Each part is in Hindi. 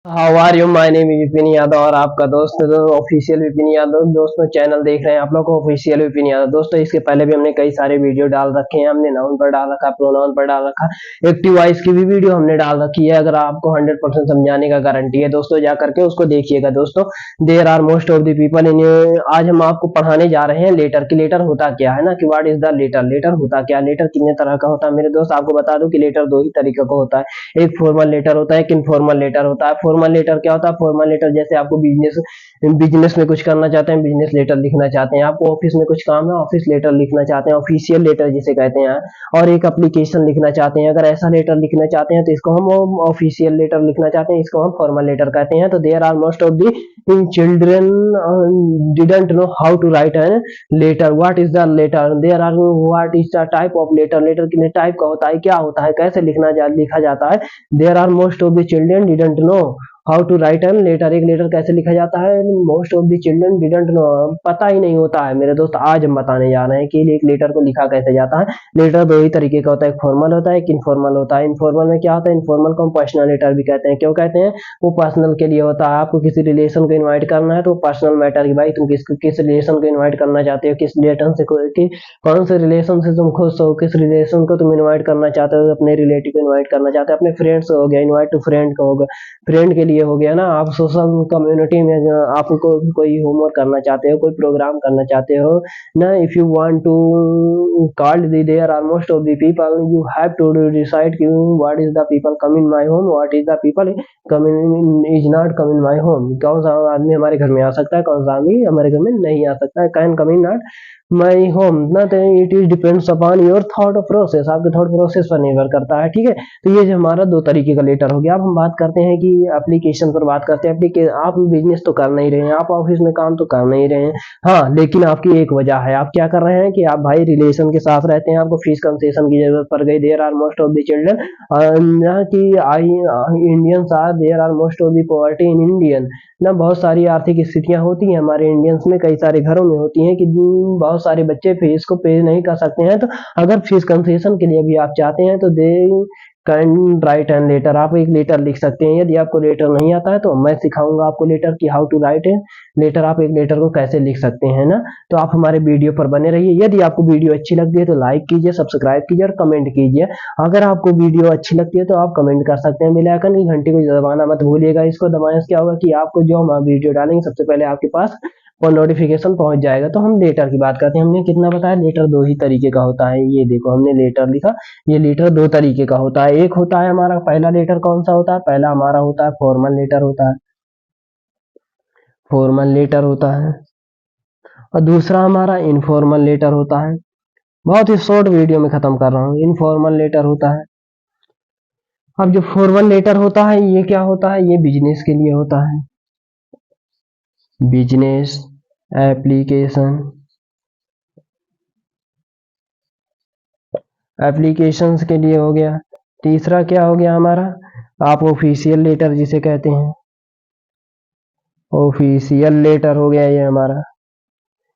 How are you, my name is Vipin Yadav और आपका दोस्त ऑफिशियल विपिन यादव दोस्तों चैनल देख रहे हैं आप लोग को ऑफिशियल विपिन यादव। दोस्तों इसके पहले भी हमने कई सारे वीडियो डाल रखे हैं। हमने नाउन पर डाल रखा, प्रोनाउन पर डाल रखा, एक्टिव वॉइस की भी वीडियो हमने डाल रखी है। अगर आपको 100% समझाने का गारंटी है दोस्तों, जा करके उसको देखिएगा। दोस्तों there are most of the people in, आज हम आपको पढ़ाने जा रहे हैं लेटर की। लेटर होता क्या है ना, कि what is the letter. Letter होता क्या, लेटर कितने तरह का होता है मेरे दोस्त। आपको बता दूं कि लेटर दो ही तरीके का होता है, एक फॉर्मल लेटर होता है, एक इनफॉर्मल लेटर होता है। फॉर्मल लेटर क्या होता है, फॉर्मल लेटर जैसे आपको बिजनेस बिजनेस में कुछ करना चाहते हैं, बिजनेस लेटर लिखना चाहते हैं। आपको ऑफिस में कुछ काम है, ऑफिस लेटर लिखना चाहते हैं, ऑफिशियल लेटर जिसे कहते हैं। और एक एप्लीकेशन लिखना चाहते हैं, अगर ऐसा लेटर लिखना चाहते हैं तो इसको हम ऑफिशियल लेटर लिखना चाहते हैं, इसको हम फॉर्मल लेटर कहते हैं। तो there are most of the children didn't know how to write an letter. What is the letter, there are what is the type of letter. Letter कितने टाइप का होता है, क्या होता है, कैसे लिखा जाता है। There are most of the children didn't know how to write an letter. एक लेटर कैसे लिखा जाता है, most of the children didn't know, पता ही नहीं होता है मेरे दोस्त। आज हम बताने जा रहे हैं कि एक लेटर को लिखा कैसे जाता है। लेटर दो ही तरीके का होता है, एक फॉर्मल होता है, एक इनफॉर्मल होता है। इनफॉर्मल में क्या होता है, इनफॉर्मल को हम पर्सनल लेटर भी कहते हैं। क्यों कहते हैं, वो पर्सनल के लिए होता है। आपको किसी रिलेशन को इन्वाइट करना है तो पर्सनल मैटर की, भाई तुम किस रिलेशन को इन्वाइट करना चाहते हो, किस रिलेशन से कौन से रिलेशन से तुम खुश हो, किस रिलेशन को तुम इन्वाइट करना चाहते हो, अपने रिलेटिव को इन्वाइट करना चाहते हो, अपने फ्रेंड्स हो गया, इन्वाइट टू फ्रेंड का होगा, फ्रेंड के लिए हो गया ना। आप सोशल कम्युनिटी में आपको कोई होमवर्क करना चाहते हो, कोई प्रोग्राम करना चाहते हो ना, if you want to call there are most of the people, you have to decide कि what is the people come in my home, what is the people come in is not come in my home. कौन सा आदमी हमारे घर में आ सकता है, कौन सा आदमी हमारे घर में नहीं आ सकता है। Can come in not my home ना, तो it is depends upon your thought process, आपके थॉट प्रोसेस पर निर्भर करता है। ठीक है, तो ये जो हमारा दो तरीके का लेटर हो गया। अब हम बात करते हैं कि एप्लीकेशन पर बात करते हैं। आप बिजनेस तो कर नहीं रहे हैं, आप ऑफिस में काम तो कर नहीं रहे हैं, हाँ, लेकिन आपकी एक वजह है। आप क्या कर रहे हैं कि आप भाई रिलेशन के साथ रहते हैं, आपको फीस कंसेशन की जरूरत पड़ गई। There are most of the children कि I Indians are, there are most of the poverty in Indian ना। बहुत सारी आर्थिक स्थितियां होती हैं हमारे इंडियंस में, कई सारे घरों में होती हैं कि बहुत सारे बच्चे फीस को पे नहीं कर सकते हैं। तो अगर फीस कंसेशन के लिए भी आप चाहते हैं तो they can write an letter, आप एक लेटर लिख सकते हैं। यदि आपको लेटर नहीं आता है तो मैं सिखाऊंगा आपको लेटर की how to write a letter, आप एक लेटर को कैसे लिख सकते हैं ना। तो आप हमारे वीडियो पर बने रहिए। यदि आपको वीडियो अच्छी लगती है तो लाइक कीजिए, सब्सक्राइब कीजिए और कमेंट कीजिए। अगर आपको वीडियो अच्छी लगती है तो आप कमेंट कर सकते हैं। बेल आइकन की घंटी को दबाना मत भूलिएगा, इसको दबाने से क्या होगा कि आपको जो हम वीडियो डालेंगे सबसे पहले आपके पास और नोटिफिकेशन पहुंच जाएगा। तो हम लेटर की बात करते हैं। हमने कितना बताया, लेटर दो ही तरीके का होता है। ये देखो हमने लेटर लिखा, ये लेटर दो तरीके का होता है। एक होता है हमारा पहला लेटर, कौन सा होता है, पहला हमारा होता है फॉर्मल लेटर होता है, फॉर्मल लेटर होता है। और दूसरा हमारा इनफॉर्मल लेटर होता है। बहुत ही शॉर्ट वीडियो में खत्म कर रहा हूँ। इनफॉर्मल लेटर होता है। अब जो फॉर्मल लेटर होता है ये क्या होता है, ये बिजनेस के लिए होता है, बिजनेस एप्लीकेशन, एप्लीकेशंस के लिए हो गया। तीसरा क्या हो गया हमारा, आप ऑफिशियल लेटर जिसे कहते हैं, ऑफिशियल लेटर हो गया ये हमारा,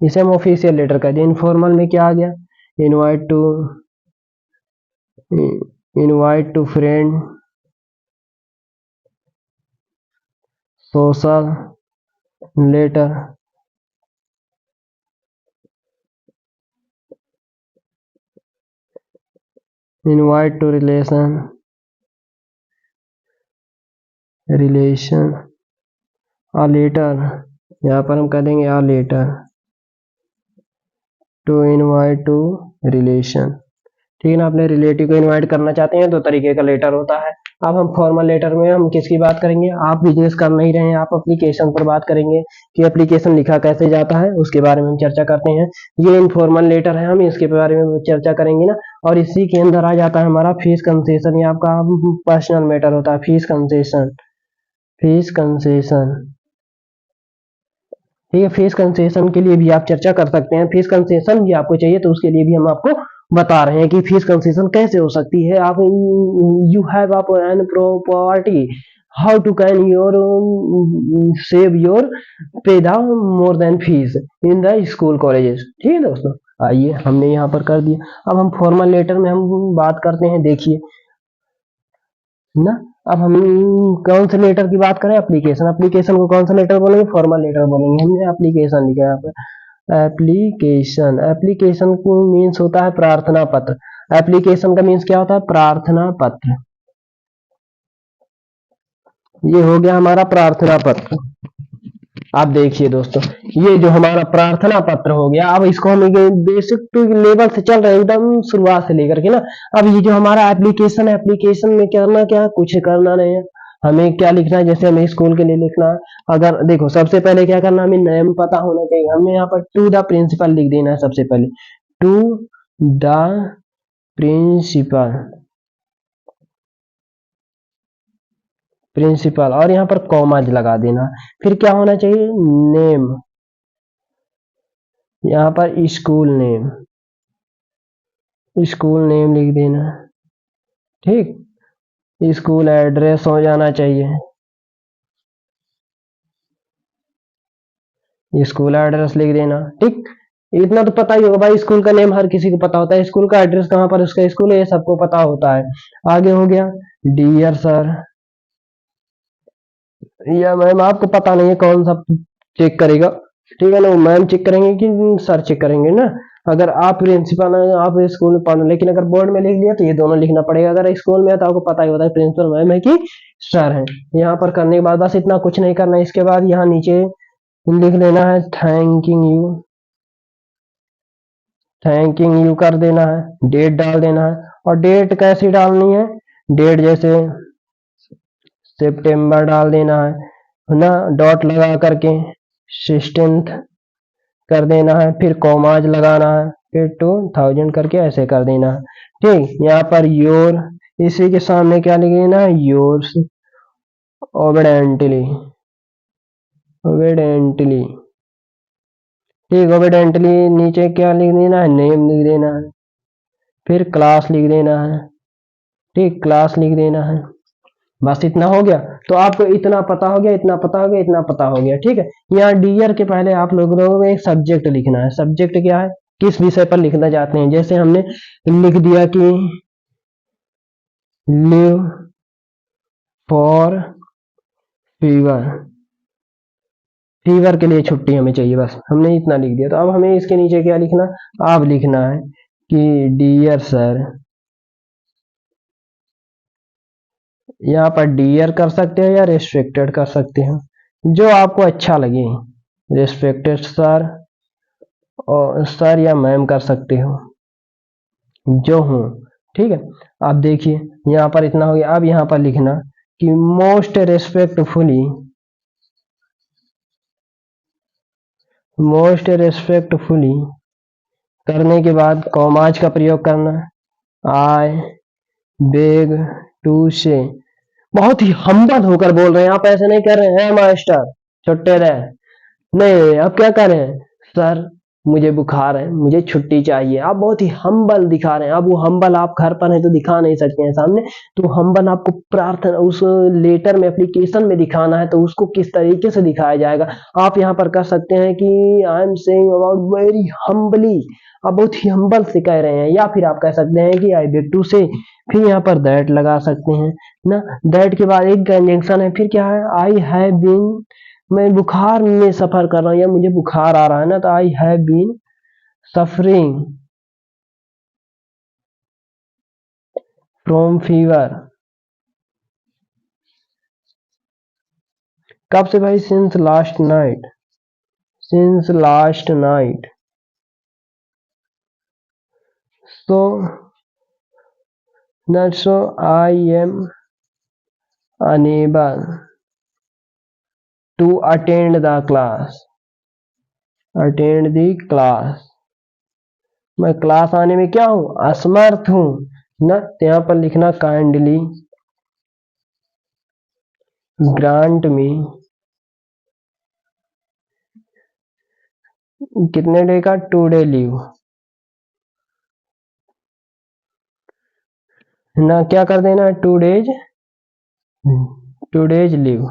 इसे हम ऑफिशियल लेटर कहते हैं। इनफॉर्मल में क्या आ गया, invite to, invite to friend, social letter, invite to relation, relation, a letter, यहाँ पर हम कह देंगे a letter to invite to relation. ठीक है ना, अपने रिलेटिव को इनवाइट करना चाहते हैं, दो तरीके का लेटर होता है। अब हम फॉर्मल लेटर में हम किसकी बात करेंगे, आप बिजनेस कर नहीं रहे हैं, आप एप्लीकेशन पर बात करेंगे कि एप्लीकेशन लिखा कैसे जाता है, उसके बारे में हम चर्चा करते हैं। ये इनफॉर्मल लेटर है, हम इसके बारे में चर्चा करेंगे ना। और इसी के अंदर आ जाता है हमारा फीस कंसेशन, ये आपका पर्सनल मैटर होता है। फीस कंसेशन, फीस कंसेशन, ठीक है। फीस कंसेशन के लिए भी आप चर्चा कर सकते हैं। फीस कंसेशन भी आपको चाहिए तो उसके लिए भी हम आपको बता रहे हैं कि फीस कंसेशन कैसे हो सकती है। आप you have up an property, how to can your save your pay the more then fees in the school colleges. ठीक है दोस्तों, आइए हमने यहाँ पर कर दिया। अब हम फॉर्मल लेटर में हम बात करते हैं, देखिए ना। अब हम कौन से लेटर की बात करें, एप्लीकेशन। एप्लीकेशन को कौन सा लेटर बोलेंगे, फॉर्मल लेटर बोलेंगे। हमने एप्लीकेशन लिखा है यहाँ पर, एप्लीकेशन। एप्लीकेशन को मीन्स होता है प्रार्थना पत्र। एप्लीकेशन का मीन्स क्या होता है, प्रार्थना पत्र। ये हो गया हमारा प्रार्थना पत्र। आप देखिए दोस्तों, ये जो हमारा प्रार्थना पत्र हो गया, अब इसको हम बेसिक टू लेवल से चल रहे हैं एकदम शुरुआत से लेकर के ना। अब ये जो हमारा एप्लीकेशन है, एप्लीकेशन में करना क्या है, कुछ करना नहीं है। हमें क्या लिखना है, जैसे हमें स्कूल के लिए लिखना है। अगर देखो सबसे पहले क्या करना, हमें नेम पता होना चाहिए। हमने यहाँ पर टू द प्रिंसिपल लिख देना है सबसे पहले, टू द प्रिंसिपल, प्रिंसिपल, और यहाँ पर कॉमाज लगा देना। फिर क्या होना चाहिए, नेम, यहाँ पर स्कूल नेम, स्कूल नेम लिख देना। ठीक, स्कूल एड्रेस हो जाना चाहिए, स्कूल एड्रेस लिख देना। ठीक, इतना तो पता ही होगा भाई, स्कूल का नेम हर किसी को पता होता है, स्कूल का एड्रेस कहाँ पर उसका स्कूल है ये सबको पता होता है। आगे हो गया डियर सर या मैम, आपको पता नहीं है कौन सा चेक करेगा, ठीक है ना, वो मैम चेक करेंगे कि सर चेक करेंगे ना। अगर आप प्रिंसिपल हैं, आप स्कूल में पढ़, लेकिन अगर बोर्ड में लिख लिया तो ये दोनों लिखना पड़ेगा। अगर स्कूल में है तो आपको पता ही होता है प्रिंसिपल मैम है कि सर है। यहाँ पर करने के बाद बस इतना कुछ नहीं करना है। इसके बाद यहाँ नीचे लिख लेना है थैंकिंग यू, थैंकिंग यू कर देना है, डेट डाल देना है। और डेट कैसी डालनी है, डेट जैसे सितंबर डाल देना है ना, डॉट लगा करके 16th कर देना है, फिर कॉमाज लगाना है, फिर 2000 करके ऐसे कर देना है। ठीक, यहाँ पर योर, इसी के सामने क्या लिख देना है, योर्स ओबेडेंटली, ओबेडेंटली। ठीक, ओबेडेंटली नीचे क्या लिख देना है, नेम लिख देना है, फिर क्लास लिख देना है। ठीक, क्लास लिख देना है। बस इतना हो गया। तो आपको इतना पता हो गया, इतना पता हो गया, इतना पता हो गया। ठीक है, यहाँ डियर के पहले आप लोगों को एक सब्जेक्ट लिखना है। सब्जेक्ट क्या है, किस विषय पर लिखना चाहते हैं। जैसे हमने लिख दिया कि लिव फॉर फीवर, फीवर के लिए छुट्टी हमें चाहिए, बस हमने इतना लिख दिया। तो अब हमें इसके नीचे क्या लिखना, अब लिखना है कि डियर सर, यहाँ पर डियर कर सकते हैं या रेस्ट्रिक्टेड कर सकते हैं, जो आपको अच्छा लगे। रेस्पेक्टेड सर, और सर या मैम कर सकते हो, जो हूँ। ठीक है, आप देखिए यहाँ पर इतना हो गया। अब यहाँ पर लिखना कि मोस्ट रेस्पेक्टफुली, मोस्ट रेस्पेक्टफुली करने के बाद कॉमाज का प्रयोग करना। आई बेग टू से, बहुत ही हम्बल होकर बोल रहे हैं आप, ऐसे नहीं कर रहे हैं मास्टर छुट्टे रहे, नहीं अब क्या कर रहे हैं, सर मुझे बुखार है, मुझे छुट्टी चाहिए। आप बहुत ही हम्बल दिखा रहे हैं। अब वो हम्बल आप घर पर हैं तो दिखा नहीं सकते हैं सामने, तो हम्बल आपको प्रार्थना उस लेटर में, एप्लीकेशन में दिखाना है, तो उसको किस तरीके से दिखाया जाएगा। आप यहाँ पर कर सकते हैं कि I am saying about very humbly, आप बहुत ही हम्बल से कह रहे हैं। या फिर आप कह सकते हैं कि आई बेग टू से, फिर यहाँ पर दैट लगा सकते हैं ना। दैट के बाद एक कंजंक्शन है, फिर क्या है, आई हैव बीन, मैं बुखार में सफर कर रहा हूँ या मुझे बुखार आ रहा है ना, तो I have been suffering from fever. कब से भाई, since last night, since last night. So not so I am unable to attend the class, attend the class, मैं क्लास आने में क्या हूं, असमर्थ हूं ना। तो यहाँ पर लिखना काइंडली ग्रांट में, कितने डे का, 2 डे लीव ना, क्या कर देना है, 2 डेज, 2 डेज लीव।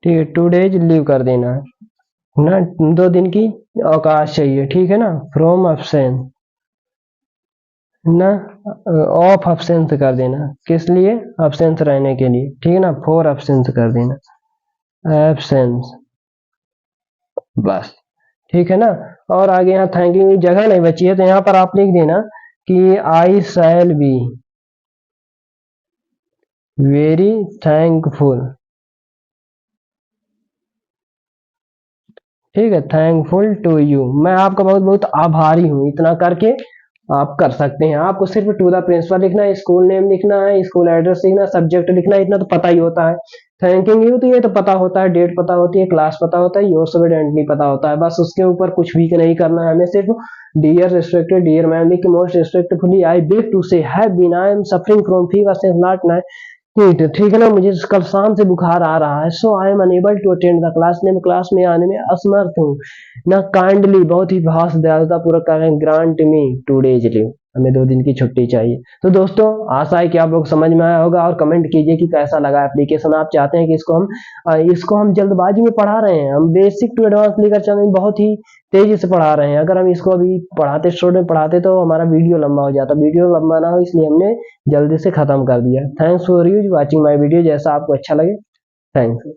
ठीक है, 2 डेज लीव कर देना है ना, 2 दिन की अवकाश चाहिए। ठीक है ना, फ्रॉम एब्सेंस, ना, ऑफ एब्सेंस कर देना, किस लिए, एब्सेंस रहने के लिए, ठीक है ना, फॉर एब्सेंस कर देना, एब्सेंस, बस, ठीक है ना। और आगे यहाँ थैंकिंग की जगह नहीं बची है तो यहाँ पर आप लिख देना कि आई शैल बी वेरी थैंकफुल, ठीक है, थैंकफुल टू यू, मैं आपका बहुत बहुत आभारी हूँ, इतना करके आप कर सकते हैं। आपको सिर्फ टू द प्रिंसिपल लिखना है, स्कूल नेम लिखना है, स्कूल एड्रेस लिखना, सब्जेक्ट लिखना है, इतना तो पता ही होता है। थैंकिंग यू तो ये तो पता होता है, डेट पता होती है, क्लास पता होता है, योर स्टूडेंट नहीं पता होता है, बस उसके ऊपर कुछ भी नहीं करना है हमें, सिर्फ डियर रिस्पेक्टेड डियर मैम लिख के most respectfully I beg to say have been I am suffering from fever since not ठीक है ना, मुझे कल शाम से बुखार आ रहा है, so I am unable to attend the class, ने क्लास में आने में असमर्थ हूँ ना, काइंडली बहुत ही भाष दयालुता पूर्वक करें, ग्रांट मी 2 डेज लीव, हमें 2 दिन की छुट्टी चाहिए। तो दोस्तों आशा है कि आप लोग समझ में आया होगा, और कमेंट कीजिए कि कैसा लगा एप्लीकेशन, आप चाहते हैं कि इसको हम जल्दबाजी में पढ़ा रहे हैं, हम बेसिक टू एडवांस लेकर चल रहे हैं, बहुत ही तेजी से पढ़ा रहे हैं, अगर हम इसको अभी पढ़ाते स्टूडेंट पढ़ाते तो हमारा वीडियो लंबा हो जाता, वीडियो लंबा ना हो इसलिए हमने जल्दी से खत्म कर दिया। Thanks for you watching my video, जैसा आपको अच्छा लगे, थैंक्स।